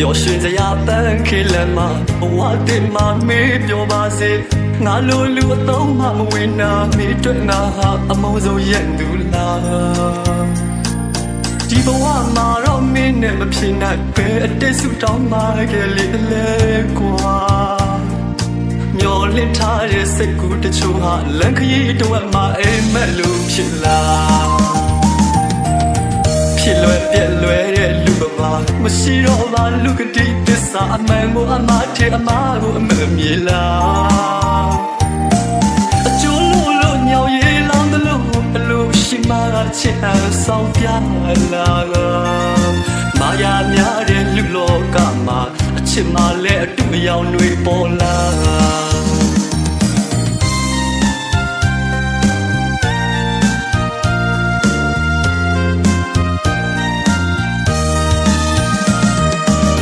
ပျော်ရွှင်စရာပန်းခေလမ်းမှာဘဝတင်မှာမေးပြောပါစေငါလိုလူအသုံးမှမဝင်နာမိတွေ့ငါဟာအမုန်းဆုံးရဲ့သူလားဒီဘဝမှာတော့မင်းနဲ့မဖြစ်နိုင်ပဲအတိတ်ဆူတောင်းမှခဲ့လေလေကွာမျောလင့်ထားတဲ့စိတ်ကူးတချို့ဟာလမ်းခရီးတော့မှအိမ်မက်လို့ဖြစ်လာဖြစ်လွယ်ပြက်လွယ်တဲ့လူပမာမရှိတော့ပါလူကတိသစ္စာအမှန်ကိုအမှားထဲအမှားကိုအမှန်မြေလားအကျိုးလို့ညောင်ရည်လောင်းတယ်လို့အလိုရှိမှချစ်အောင်ဆောင်ပြလာမာယာများတဲ့လူလောကမှာအချစ်မှလည်းအတူအယောင်တွေပေါ်လာ